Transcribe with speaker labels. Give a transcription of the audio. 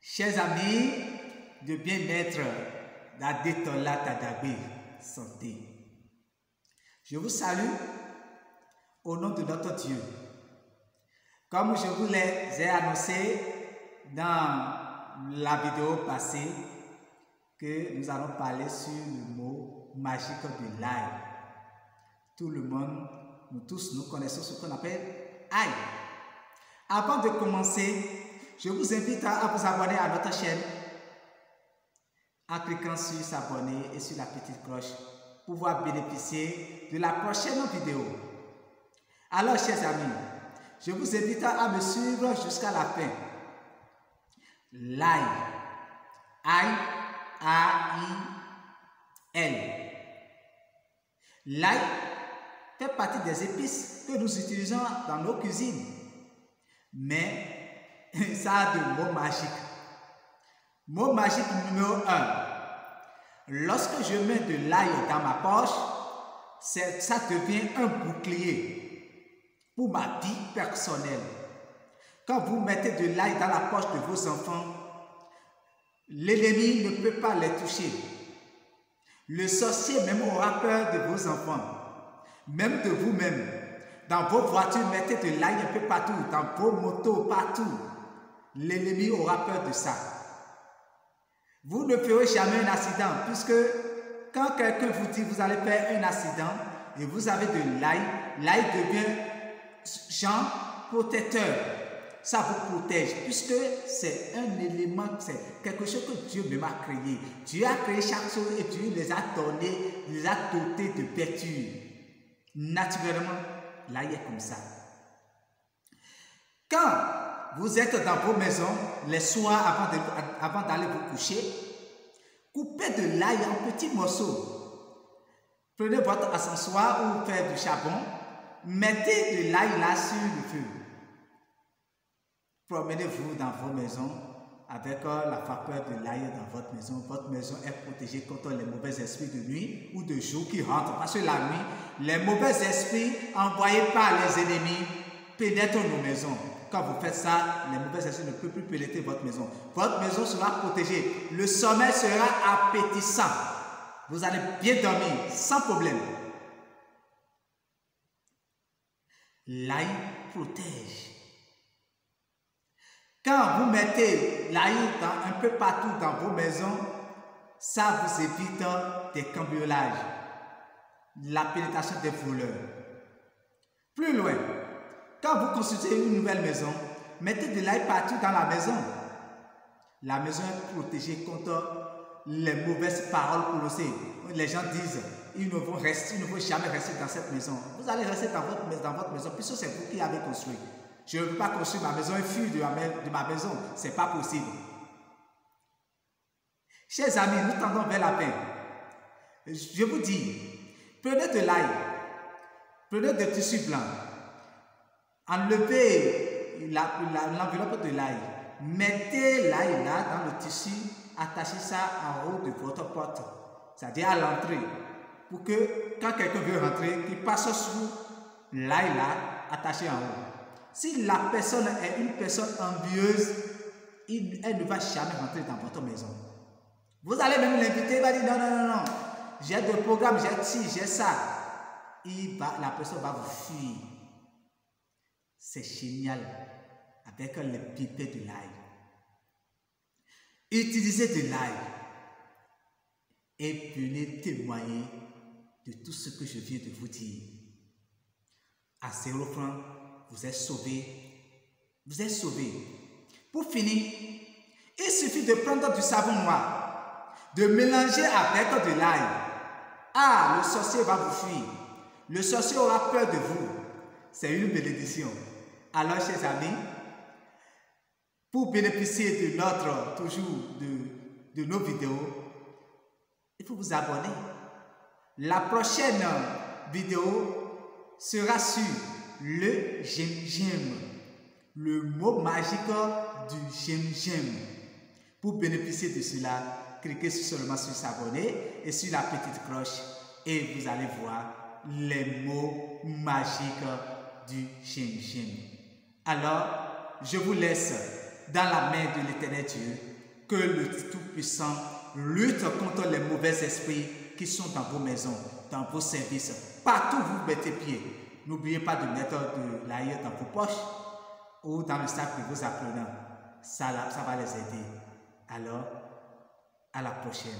Speaker 1: Chers amis de bien-être, la Détola Tadabé Santé, je vous salue au nom de notre Dieu. Comme je vous l'ai annoncé dans la vidéo passée, que nous allons parler sur le mot magique de l'ail. Tout le monde, nous tous, nous connaissons ce qu'on appelle ail. Avant de commencer, je vous invite à vous abonner à notre chaîne en cliquant sur s'abonner et sur la petite cloche pour pouvoir bénéficier de la prochaine vidéo. Alors, chers amis, je vous invite à me suivre jusqu'à la fin. L'ail, A-I-L. L'ail fait partie des épices que nous utilisons dans nos cuisines. Mais ça a de mots magiques. Mot magique numéro 1. Lorsque je mets de l'ail dans ma poche, ça devient un bouclier pour ma vie personnelle. Quand vous mettez de l'ail dans la poche de vos enfants, l'ennemi ne peut pas les toucher. Le sorcier même aura peur de vos enfants, même de vous-même. Dans vos voitures, mettez de l'ail un peu partout, dans vos motos, partout. L'ennemi aura peur de ça. Vous ne ferez jamais un accident, puisque quand quelqu'un vous dit que vous allez faire un accident et vous avez de l'ail, l'ail devient genre protecteur. Ça vous protège, puisque c'est un élément, c'est quelque chose que Dieu même a créé. Dieu a créé chaque chose et Dieu les a donnés, les a dotés de vertus. Naturellement, l'ail est comme ça. Quand vous êtes dans vos maisons, les soirs avant d'aller vous coucher, coupez de l'ail en petits morceaux. Prenez votre ascensoir ou faire du charbon, mettez de l'ail là sur le feu. Promenez-vous dans vos maisons avec la vapeur de l'ail dans votre maison. Votre maison est protégée contre les mauvais esprits de nuit ou de jour qui rentrent. Parce que la nuit, les mauvais esprits envoyés par les ennemis pénètrent nos maisons. Quand vous faites ça, les mauvais esprits ne peuvent plus pénétrer votre maison. Votre maison sera protégée. Le sommeil sera appétissant. Vous allez bien dormir sans problème. L'ail protège. Quand vous mettez l'ail un peu partout dans vos maisons, ça vous évite des cambriolages, la pénétration des voleurs. Plus loin, quand vous construisez une nouvelle maison, mettez de l'ail partout dans la maison. La maison est protégée contre les mauvaises paroles prononcées. Les gens disent, ils ne vont jamais rester dans cette maison. Vous allez rester dans votre maison, puisque c'est vous qui avez construit. Je ne veux pas construire ma maison et fuir de ma maison. Ce n'est pas possible. Chers amis, nous tendons vers la paix. Je vous dis, prenez de l'ail, prenez des tissus blancs, enlevez l'enveloppe de l'ail, mettez l'ail là dans le tissu, attachez ça en haut de votre porte, c'est-à-dire à l'entrée, pour que quand quelqu'un veut rentrer, qu'il passe sous l'ail là, attaché en haut. Si la personne est une personne envieuse, elle ne va jamais rentrer dans votre maison. Vous allez même l'inviter, il va dire non, j'ai des programmes, j'ai ci, j'ai ça. La personne va vous fuir. C'est génial avec les pipets de l'ail. Utilisez de l'ail et venez témoigner de tout ce que je viens de vous dire. À 0 francs, vous êtes sauvés. Vous êtes sauvés. Pour finir, il suffit de prendre du savon noir, de mélanger avec de l'ail. Ah, le sorcier va vous fuir. Le sorcier aura peur de vous. C'est une bénédiction. Alors, chers amis, pour bénéficier de nos vidéos, il faut vous abonner. La prochaine vidéo sera sur le gingembre, le mot magique du gingembre. Pour bénéficier de cela, cliquez seulement sur s'abonner et sur la petite cloche et vous allez voir les mots magiques du gingembre. Alors, je vous laisse dans la main de l'Éternel Dieu Que le Tout-Puissant lutte contre les mauvais esprits qui sont dans vos maisons, dans vos services, partout où vous mettez pied. N'oubliez pas de mettre de l'ail dans vos poches ou dans le sac de vos apprenants. Ça va les aider. Alors, à la prochaine.